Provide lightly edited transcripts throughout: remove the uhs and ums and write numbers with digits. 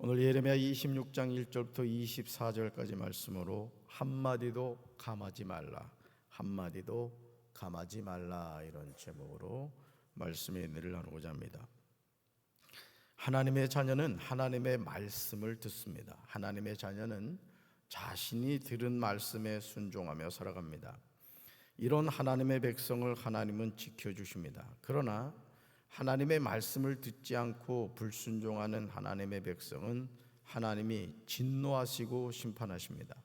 오늘 예레미야 26장 1절부터 24절까지 말씀으로 한마디도 감하지 말라, 한마디도 감하지 말라, 이런 제목으로 말씀의 은혜를 나누고자 합니다. 하나님의 자녀는 하나님의 말씀을 듣습니다. 하나님의 자녀는 자신이 들은 말씀에 순종하며 살아갑니다. 이런 하나님의 백성을 하나님은 지켜주십니다. 그러나 하나님의 말씀을 듣지 않고 불순종하는 하나님의 백성은 하나님이 진노하시고 심판하십니다.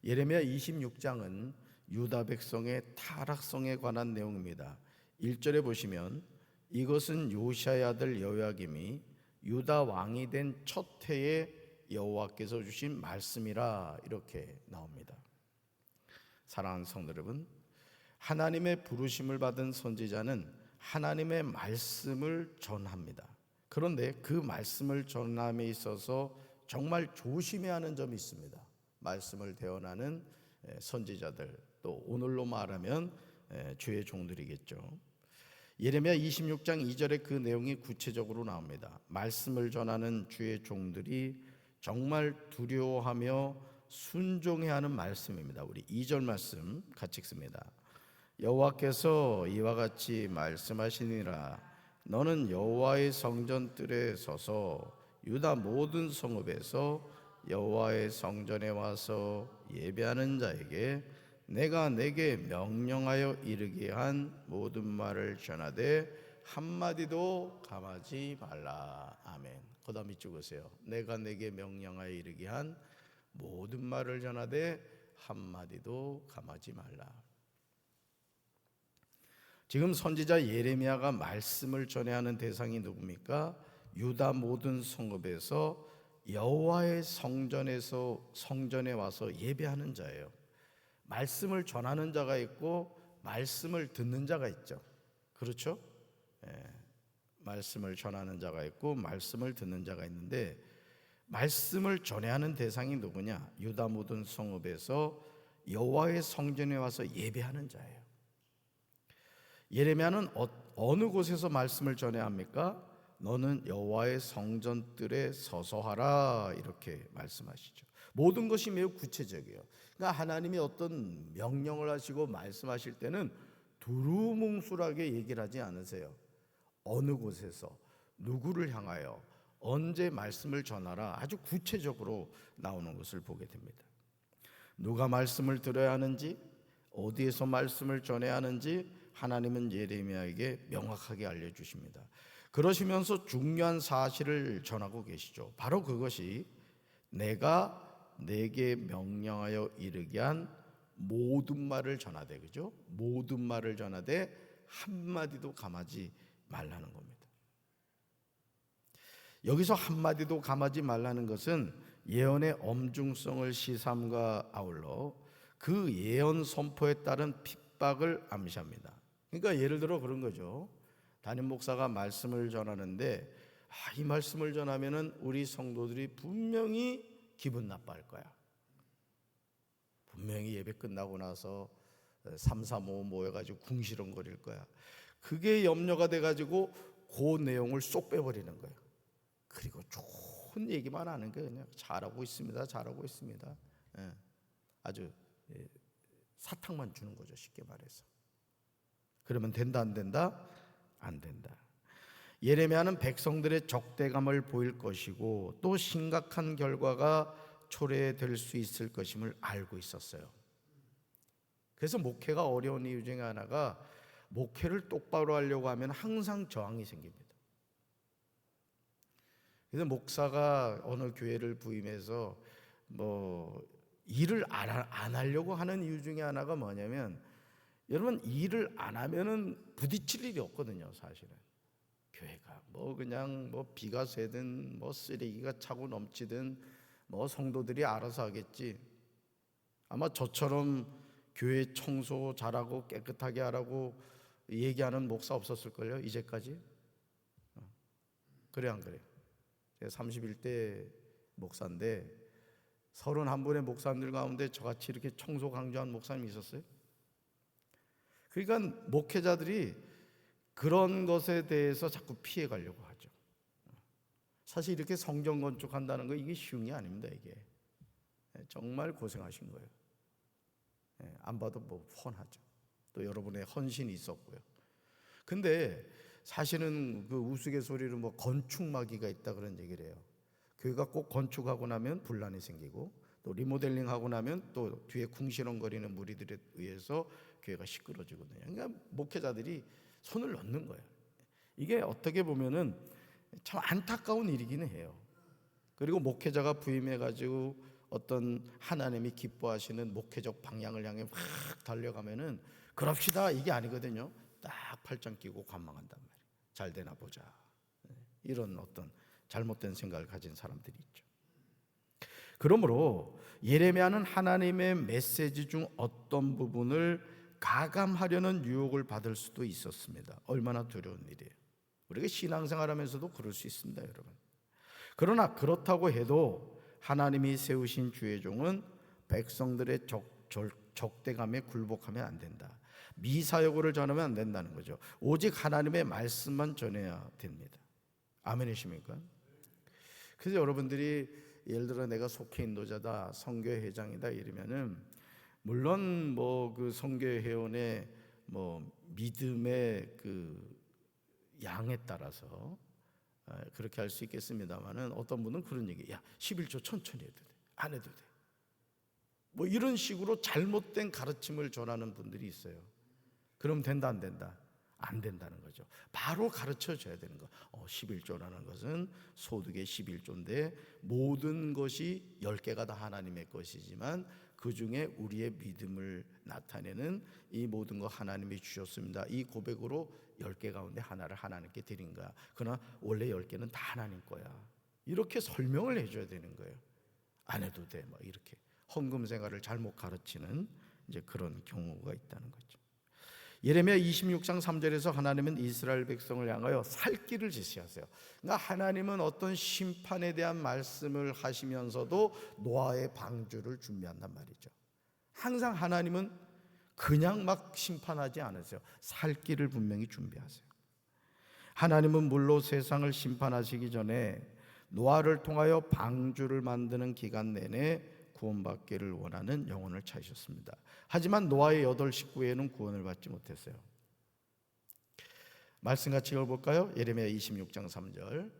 예레미야 26장은 유다 백성의 타락성에 관한 내용입니다. 1절에 보시면 이것은 요시야의 아들 여호야김이 유다 왕이 된 첫 해에 여호와께서 주신 말씀이라, 이렇게 나옵니다. 사랑하는 성도 여러분, 하나님의 부르심을 받은 선지자는 하나님의 말씀을 전합니다. 그런데 그 말씀을 전함에 있어서 정말 조심해야 하는 점이 있습니다. 말씀을 대언하는 선지자들, 또 오늘로 말하면 주의 종들이겠죠. 예레미야 26장 2절에 그 내용이 구체적으로 나옵니다. 말씀을 전하는 주의 종들이 정말 두려워하며 순종해야 하는 말씀입니다. 우리 2절 말씀 같이 읽습니다. 여호와께서 이와 같이 말씀하시니라. 너는 여호와의 성전 뜰에 서서 유다 모든 성읍에서 여호와의 성전에 와서 예배하는 자에게 내가 내게 명령하여 이르게 한 모든 말을 전하되 한마디도 감하지 말라. 아멘. 그 다음 이쪽 오세요. 내가 내게 명령하여 이르게 한 모든 말을 전하되 한마디도 감하지 말라. 지금 선지자 예레미야가 말씀을 전해야 하는 대상이 누굽니까? 유다 모든 성읍에서 여호와의 성전에 와서 예배하는 자예요. 말씀을 전하는 자가 있고 말씀을 듣는 자가 있죠. 그렇죠? 말씀을 전하는 자가 있고 말씀을 듣는 자가 있는데, 말씀을 전해야 하는 대상이 누구냐? 유다 모든 성읍에서 여호와의 성전에 와서 예배하는 자예요. 예레미야는 어느 곳에서 말씀을 전해야 합니까? 너는 여호와의 성전뜰에 서서 하라, 이렇게 말씀하시죠. 모든 것이 매우 구체적이에요. 그러니까 하나님이 어떤 명령을 하시고 말씀하실 때는 두루뭉술하게 얘기를 하지 않으세요. 어느 곳에서 누구를 향하여 언제 말씀을 전하라, 아주 구체적으로 나오는 것을 보게 됩니다. 누가 말씀을 들어야 하는지, 어디에서 말씀을 전해야 하는지 하나님은 예레미야에게 명확하게 알려주십니다. 그러시면서 중요한 사실을 전하고 계시죠. 바로 그것이 내가 내게 명령하여 이르게 한 모든 말을 전하되, 그죠? 모든 말을 전하되 한마디도 감하지 말라는 겁니다. 여기서 한마디도 감하지 말라는 것은 예언의 엄중성을 시삼과 아울러 그 예언 선포에 따른 핍박을 암시합니다. 그러니까 예를 들어 그런 거죠. 담임 목사가 말씀을 전하는데 이 말씀을 전하면은 우리 성도들이 분명히 기분 나빠할 거야. 분명히 예배 끝나고 나서 3, 4, 5 모여가지고 궁시렁거릴 거야. 그게 염려가 돼가지고 그 내용을 쏙 빼버리는 거예요. 그리고 좋은 얘기만 하는 거예요. 그냥 잘하고 있습니다, 잘하고 있습니다. 아주 사탕만 주는 거죠, 쉽게 말해서. 그러면 된다, 안 된다? 안 된다. 예레미야는 백성들의 적대감을 보일 것이고 또 심각한 결과가 초래될 수 있을 것임을 알고 있었어요. 그래서 목회가 어려운 이유 중에 하나가, 목회를 똑바로 하려고 하면 항상 저항이 생깁니다. 그래서 목사가 어느 교회를 부임해서 일을 안 하려고 하는 이유 중에 하나가 뭐냐면, 여러분, 일을 안 하면은 부딪힐 일이 없거든요, 사실은. 교회가 그냥 비가 새든 쓰레기가 차고 넘치든 성도들이 알아서 하겠지. 아마 저처럼 교회 청소 잘하고 깨끗하게 하라고 얘기하는 목사 없었을걸요, 이제까지. 그래 안 그래요? 제가 31대 목사인데 31분의 목사님들 가운데 저같이 이렇게 청소 강조한 목사님이 있었어요? 그러니까 목회자들이 그런 것에 대해서 자꾸 피해 가려고 하죠. 사실 이렇게 성전 건축한다는 거 이게 쉬운 게 아닙니다. 이게 정말 고생하신 거예요. 안 봐도 뭐 훤하죠. 또 여러분의 헌신이 있었고요. 근데 사실은 그 우스갯소리로 뭐 건축마귀가 있다 그런 얘기를 해요. 교회가 꼭 건축하고 나면 분란이 생기고 또 리모델링하고 나면 또 뒤에 궁시렁거리는 무리들에 의해서 교회가 시끄러지거든요. 그러니까 목회자들이 손을 넣는 거예요. 이게 어떻게 보면은 참 안타까운 일이기는 해요. 그리고 목회자가 부임해가지고 어떤 하나님이 기뻐하시는 목회적 방향을 향해 확 달려가면은 그럽시다 이게 아니거든요. 딱 팔짱 끼고 관망한단 말이에요. 잘 되나 보자. 이런 어떤 잘못된 생각을 가진 사람들이 있죠. 그러므로 예레미야는 하나님의 메시지 중 어떤 부분을 가감하려는 유혹을 받을 수도 있었습니다. 얼마나 두려운 일이에요. 우리가 신앙생활하면서도 그럴 수 있습니다, 여러분. 그러나 그렇다고 해도 하나님이 세우신 주의 종은 백성들의 적대감에 굴복하면 안 된다. 미사여구를 전하면 안 된다는 거죠. 오직 하나님의 말씀만 전해야 됩니다. 아멘이십니까? 그래서 여러분들이 예를 들어 내가 속해 인도자다, 선교회 회장이다 이러면은 물론 뭐 그 선교회 회원의 뭐 믿음의 그 양에 따라서 그렇게 할 수 있겠습니다만은 어떤 분은 그런 얘기, 야 11조 천천히 해도 돼, 안 해도 돼. 뭐 이런 식으로 잘못된 가르침을 전하는 분들이 있어요. 그럼 된다 안 된다? 안 된다는 거죠. 바로 가르쳐 줘야 되는 거. 11조라는 것은 소득의 11조인데 모든 것이 10개가 다 하나님의 것이지만 그 중에 우리의 믿음을 나타내는 이 모든 거 하나님이 주셨습니다. 이 고백으로 10개 가운데 하나를 하나님께 드린 거야. 그러나 원래 10개는 다 하나님 거야. 이렇게 설명을 해줘야 되는 거예요. 안 해도 돼. 막 이렇게 헌금 생활을 잘못 가르치는 이제 그런 경우가 있다는 거죠. 예레미야 26장 3절에서 하나님은 이스라엘 백성을 향하여 살 길을 제시하세요. 그러니까 하나님은 어떤 심판에 대한 말씀을 하시면서도 노아의 방주를 준비한단 말이죠. 항상 하나님은 그냥 막 심판하지 않으세요. 살 길을 분명히 준비하세요. 하나님은 물로 세상을 심판하시기 전에 노아를 통하여 방주를 만드는 기간 내내 구원받기를 원하는 영혼을 찾으셨습니다. 하지만 노아의 8 식구에는 구원을 받지 못했어요. 말씀 같이 읽어볼까요? 예레미야 26장 3절.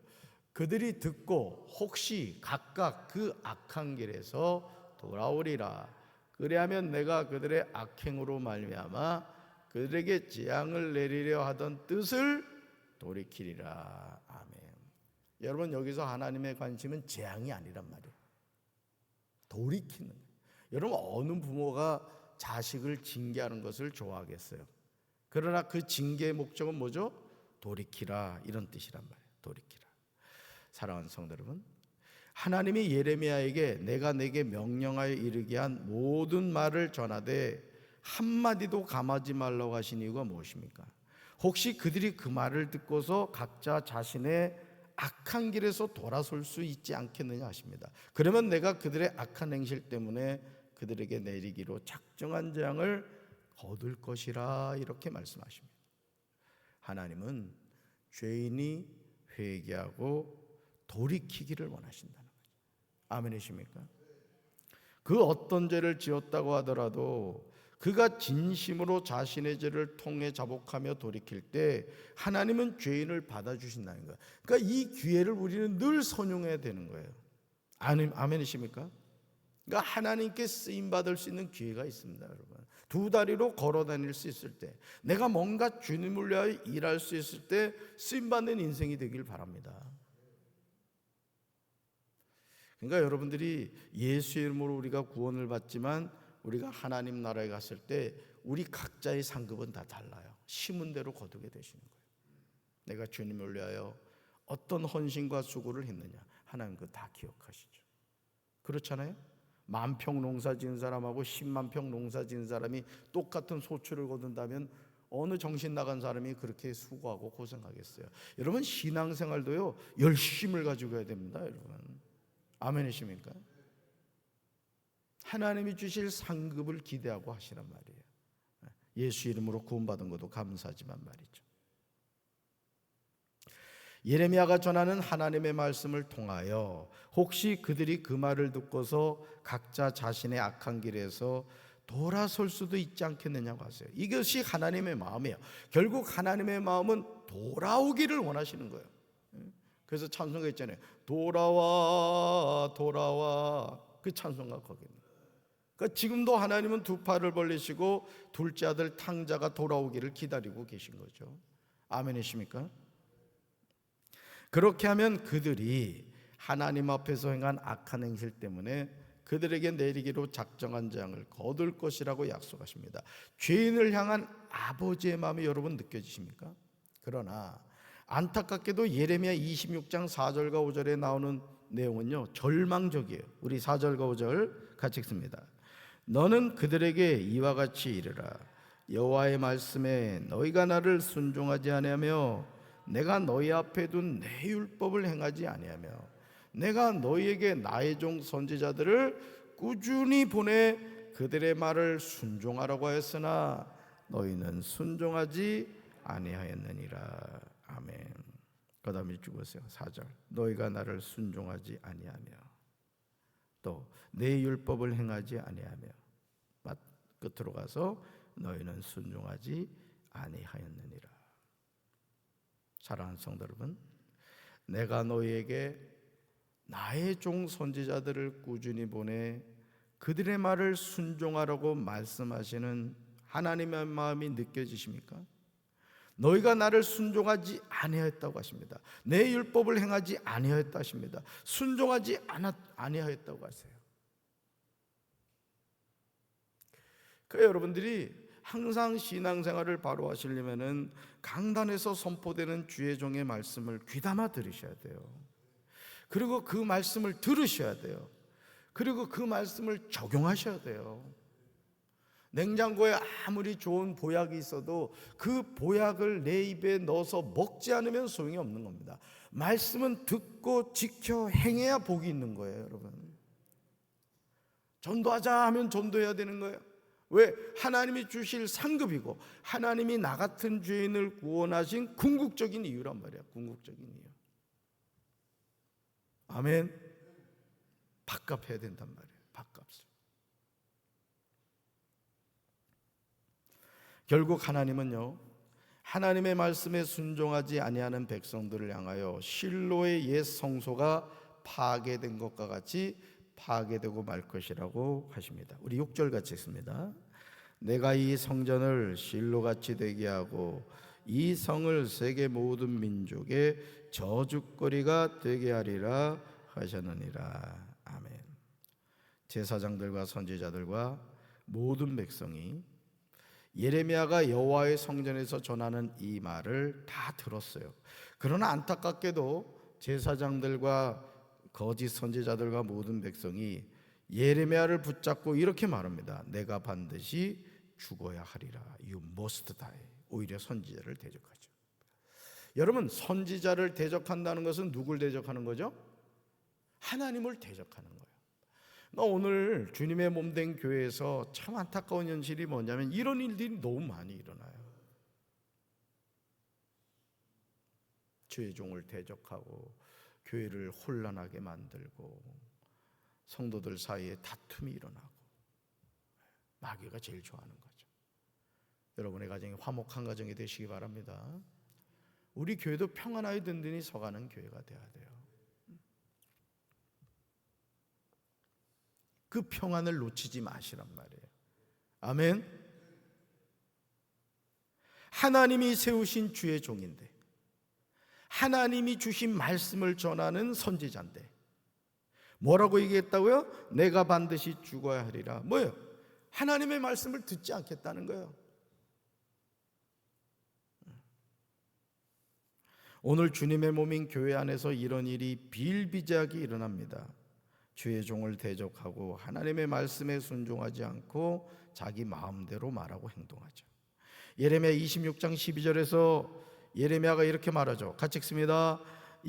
그들이 듣고 혹시 각각 그 악한 길에서 돌아오리라. 그리하면 내가 그들의 악행으로 말미암아 그들에게 재앙을 내리려 하던 뜻을 돌이키리라. 아멘. 여러분, 여기서 하나님의 관심은 재앙이 아니란 말이에요. 돌이키는 거예요. 여러분, 어느 부모가 자식을 징계하는 것을 좋아하겠어요? 그러나 그 징계의 목적은 뭐죠? 돌이키라, 이런 뜻이란 말이에요. 돌이키라. 사랑하는 성도 여러분, 하나님이 예레미야에게 내가 내게 명령하여 이르게 한 모든 말을 전하되 한마디도 감하지 말라고 하신 이유가 무엇입니까? 혹시 그들이 그 말을 듣고서 각자 자신의 악한 길에서 돌아설 수 있지 않겠느냐 하십니다. 그러면 내가 그들의 악한 행실 때문에 그들에게 내리기로 작정한 재앙을 거둘 것이라, 이렇게 말씀하십니다. 하나님은 죄인이 회개하고 돌이키기를 원하신다는 거죠. 아멘이십니까? 그 어떤 죄를 지었다고 하더라도 그가 진심으로 자신의 죄를 통해 자복하며 돌이킬 때 하나님은 죄인을 받아주신다는 거예요. 그러니까 이 기회를 우리는 늘 선용해야 되는 거예요. 아멘이십니까? 그러니까 하나님께 쓰임받을 수 있는 기회가 있습니다, 여러분. 두 다리로 걸어 다닐 수 있을 때, 내가 뭔가 주님을 위하여 일할 수 있을 때 쓰임받는 인생이 되길 바랍니다. 그러니까 여러분들이 예수의 이름으로 우리가 구원을 받지만 우리가 하나님 나라에 갔을 때 우리 각자의 상급은 다 달라요. 심은 대로 거두게 되시는 거예요. 내가 주님을 위하여 어떤 헌신과 수고를 했느냐, 하나님 그거 다 기억하시죠. 그렇잖아요? 10,000평 농사 지은 사람하고 10만 평 농사 지은 사람이 똑같은 소출을 거둔다면 어느 정신 나간 사람이 그렇게 수고하고 고생하겠어요? 여러분, 신앙생활도요, 열심을 가지고 해야 됩니다, 여러분. 아멘이십니까? 하나님이 주실 상급을 기대하고 하시란 말이에요. 예수 이름으로 구원받은 것도 감사하지만 말이죠. 예레미야가 전하는 하나님의 말씀을 통하여 혹시 그들이 그 말을 듣고서 각자 자신의 악한 길에서 돌아설 수도 있지 않겠느냐고 하세요. 이것이 하나님의 마음이에요. 결국 하나님의 마음은 돌아오기를 원하시는 거예요. 그래서 찬송가 있잖아요. 돌아와 돌아와, 그 찬송가 거기입니다. 그러니까 지금도 하나님은 두 팔을 벌리시고 둘째 아들 탕자가 돌아오기를 기다리고 계신 거죠. 아멘이십니까? 그렇게 하면 그들이 하나님 앞에서 행한 악한 행실 때문에 그들에게 내리기로 작정한 재앙을 거둘 것이라고 약속하십니다. 죄인을 향한 아버지의 마음이 여러분 느껴지십니까? 그러나 안타깝게도 예레미야 26장 4절과 5절에 나오는 내용은요, 절망적이에요. 우리 4절과 5절 같이 읽습니다. 너는 그들에게 이와 같이 이르라. 여호와의 말씀에 너희가 나를 순종하지 아니하며 내가 너희 앞에 둔 내 율법을 행하지 아니하며 내가 너희에게 나의 종 선지자들을 꾸준히 보내 그들의 말을 순종하라고 하였으나 너희는 순종하지 아니하였느니라. 아멘. 그 다음에 죽으세요. 4절. 너희가 나를 순종하지 아니하며 또 내 율법을 행하지 아니하며 끝으로 가서 너희는 순종하지 아니하였느니라. 사랑하는 성도 여러분, 내가 너희에게 나의 종 선지자들을 꾸준히 보내 그들의 말을 순종하라고 말씀하시는 하나님의 마음이 느껴지십니까? 너희가 나를 순종하지 아니하였다고 하십니다. 내 율법을 행하지 아니하였다 하십니다. 순종하지 아니하였다고 하세요. 그러니까 여러분들이 항상 신앙생활을 바로 하시려면은 강단에서 선포되는 주의 종의 말씀을 귀담아 들으셔야 돼요. 그리고 그 말씀을 들으셔야 돼요. 그리고 그 말씀을 적용하셔야 돼요. 냉장고에 아무리 좋은 보약이 있어도 그 보약을 내 입에 넣어서 먹지 않으면 소용이 없는 겁니다. 말씀은 듣고 지켜 행해야 복이 있는 거예요, 여러분. 전도하자 하면 전도해야 되는 거예요. 왜? 하나님이 주실 상급이고 하나님이 나 같은 죄인을 구원하신 궁극적인 이유란 말이야. 궁극적인 이유. 아멘. 밥값해야 된단 말이에요. 밥값을. 결국 하나님은요, 하나님의 말씀에 순종하지 아니하는 백성들을 향하여 실로의 옛 성소가 파괴된 것과 같이 파괴되고 말 것이라고 하십니다. 우리 6절 같이 읽습니다. 내가 이 성전을 실로같이 되게 하고 이 성을 세계 모든 민족의 저주거리가 되게 하리라 하셨느니라. 아멘. 제사장들과 선지자들과 모든 백성이 예레미야가 여호와의 성전에서 전하는 이 말을 다 들었어요. 그러나 안타깝게도 제사장들과 거짓 선지자들과 모든 백성이 예레미야를 붙잡고 이렇게 말합니다. 내가 반드시 죽어야 하리라. You must die. 오히려 선지자를 대적하죠. 여러분, 선지자를 대적한다는 것은 누굴 대적하는 거죠? 하나님을 대적하는 거예요. 오늘 주님의 몸된 교회에서 참 안타까운 현실이 뭐냐면 이런 일들이 너무 많이 일어나요. 주의 종을 대적하고 교회를 혼란하게 만들고 성도들 사이에 다툼이 일어나고 마귀가 제일 좋아하는 거죠. 여러분의 가정이 화목한 가정이 되시기 바랍니다. 우리 교회도 평안하여 든든히 서가는 교회가 되어야 돼요. 그 평안을 놓치지 마시란 말이에요. 아멘. 하나님이 세우신 주의 종인데, 하나님이 주신 말씀을 전하는 선지자인데 뭐라고 얘기했다고요? 내가 반드시 죽어야 하리라. 뭐예요? 하나님의 말씀을 듣지 않겠다는 거예요. 오늘 주님의 몸인 교회 안에서 이런 일이 비일비재하게 일어납니다. 주의 종을 대적하고 하나님의 말씀에 순종하지 않고 자기 마음대로 말하고 행동하죠. 예레미야 26장 12절에서 예레미야가 이렇게 말하죠. 같이 읽습니다.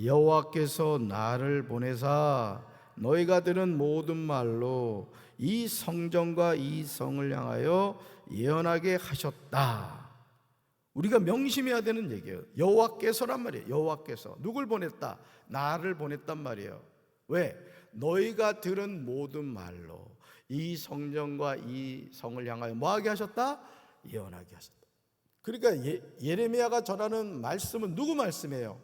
여호와께서 나를 보내사 너희가 들은 모든 말로 이 성전과 이 성을 향하여 예언하게 하셨다. 우리가 명심해야 되는 얘기예요. 여호와께서란 말이에요. 여호와께서 누굴 보냈다? 나를 보냈단 말이에요. 왜? 너희가 들은 모든 말로 이 성전과 이 성을 향하여 뭐하게 하셨다? 예언하게 하셨다. 그러니까 예레미야가 전하는 말씀은 누구 말씀이에요?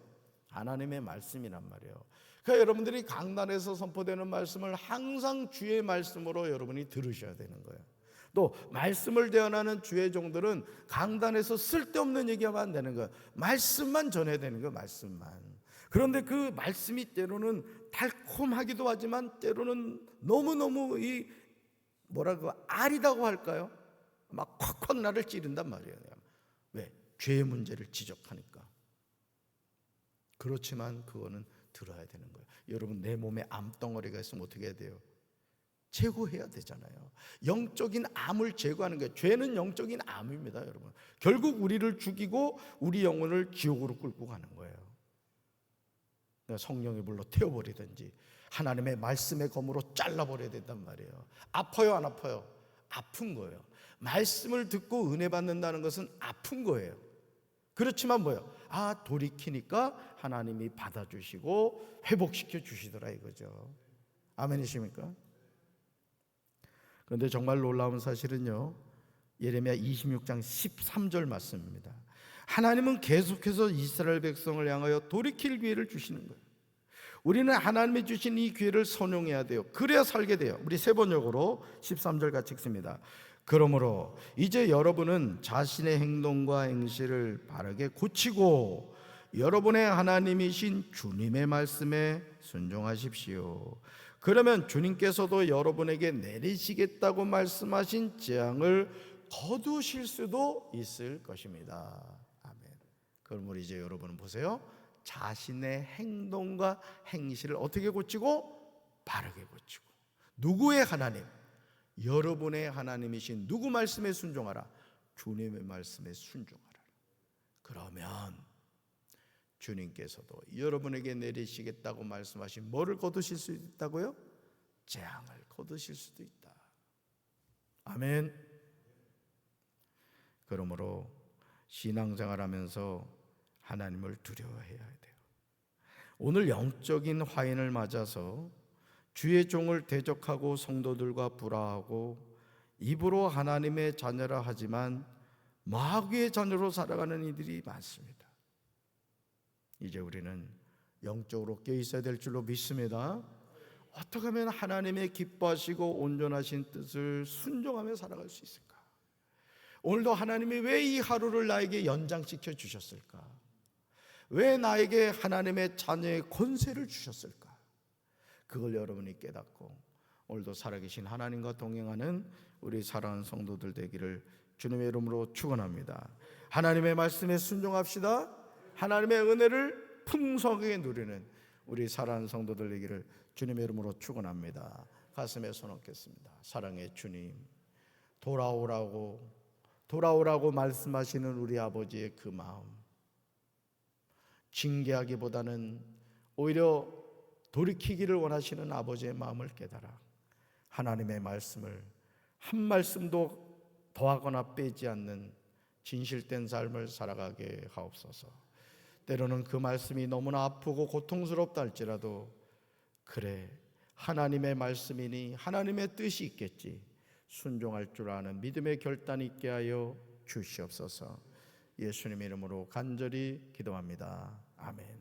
하나님의 말씀이란 말이에요. 그러니까 여러분들이 강단에서 선포되는 말씀을 항상 주의 말씀으로 여러분이 들으셔야 되는 거예요. 또 말씀을 대언하는 주의 종들은 강단에서 쓸데없는 얘기하면 안 되는 거예요. 말씀만 전해야 되는 거예요. 말씀만. 그런데 그 말씀이 때로는 달콤하기도 하지만 때로는 너무너무 이 뭐라고 아리다고 할까요? 막 콱콱 나를 찌른단 말이에요. 왜? 죄의 문제를 지적하니까. 그렇지만 그거는 들어야 되는 거예요. 여러분, 내 몸에 암덩어리가 있으면 어떻게 해야 돼요? 제거해야 되잖아요. 영적인 암을 제거하는 거예요. 죄는 영적인 암입니다, 여러분. 결국 우리를 죽이고 우리 영혼을 지옥으로 끌고 가는 거예요. 성령의 불로 태워버리든지 하나님의 말씀의 검으로 잘라버려야 된단 말이에요. 아파요, 안 아파요? 아픈 거예요. 말씀을 듣고 은혜 받는다는 것은 아픈 거예요. 그렇지만 뭐예요? 돌이키니까 하나님이 받아주시고 회복시켜 주시더라 이거죠. 아멘이십니까? 그런데 정말 놀라운 사실은요, 예레미야 26장 13절 말씀입니다. 하나님은 계속해서 이스라엘 백성을 향하여 돌이킬 기회를 주시는 거예요. 우리는 하나님이 주신 이 기회를 선용해야 돼요. 그래야 살게 돼요. 우리 세 번역으로 13절 같이 읽습니다. 그러므로 이제 여러분은 자신의 행동과 행실을 바르게 고치고 여러분의 하나님이신 주님의 말씀에 순종하십시오. 그러면 주님께서도 여러분에게 내리시겠다고 말씀하신 재앙을 거두실 수도 있을 것입니다. 아멘. 그러므로 이제 여러분은 보세요. 자신의 행동과 행실을 어떻게 고치고? 바르게 고치고. 누구의 하나님? 여러분의 하나님이신 누구 말씀에 순종하라? 주님의 말씀에 순종하라. 그러면 주님께서도 여러분에게 내리시겠다고 말씀하신 뭐를 거두실 수 있다고요? 재앙을 거두실 수도 있다. 아멘. 그러므로 신앙생활하면서 하나님을 두려워해야 돼요. 오늘 영적인 화인을 맞아서 주의 종을 대적하고 성도들과 불화하고 입으로 하나님의 자녀라 하지만 마귀의 자녀로 살아가는 이들이 많습니다. 이제 우리는 영적으로 깨어 있어야 될 줄로 믿습니다. 어떻게 하면 하나님의 기뻐하시고 온전하신 뜻을 순종하며 살아갈 수 있을까? 오늘도 하나님이 왜 이 하루를 나에게 연장시켜 주셨을까? 왜 나에게 하나님의 자녀의 권세를 주셨을까? 그걸 여러분이 깨닫고 오늘도 살아계신 하나님과 동행하는 우리 사랑하는 성도들 되기를 주님의 이름으로 축원합니다. 하나님의 말씀에 순종합시다. 하나님의 은혜를 풍성하게 누리는 우리 사랑하는 성도들 되기를 주님의 이름으로 축원합니다. 가슴에 손 얹겠습니다. 사랑의 주님, 돌아오라고 말씀하시는 우리 아버지의 그 마음, 징계하기보다는 오히려 돌이키기를 원하시는 아버지의 마음을 깨달아 하나님의 말씀을 한 말씀도 더하거나 빼지 않는 진실된 삶을 살아가게 하옵소서. 때로는 그 말씀이 너무나 아프고 고통스럽다 할지라도 그래, 하나님의 말씀이니 하나님의 뜻이 있겠지, 순종할 줄 아는 믿음의 결단이 있게 하여 주시옵소서. 예수님의 이름으로 간절히 기도합니다. 아멘.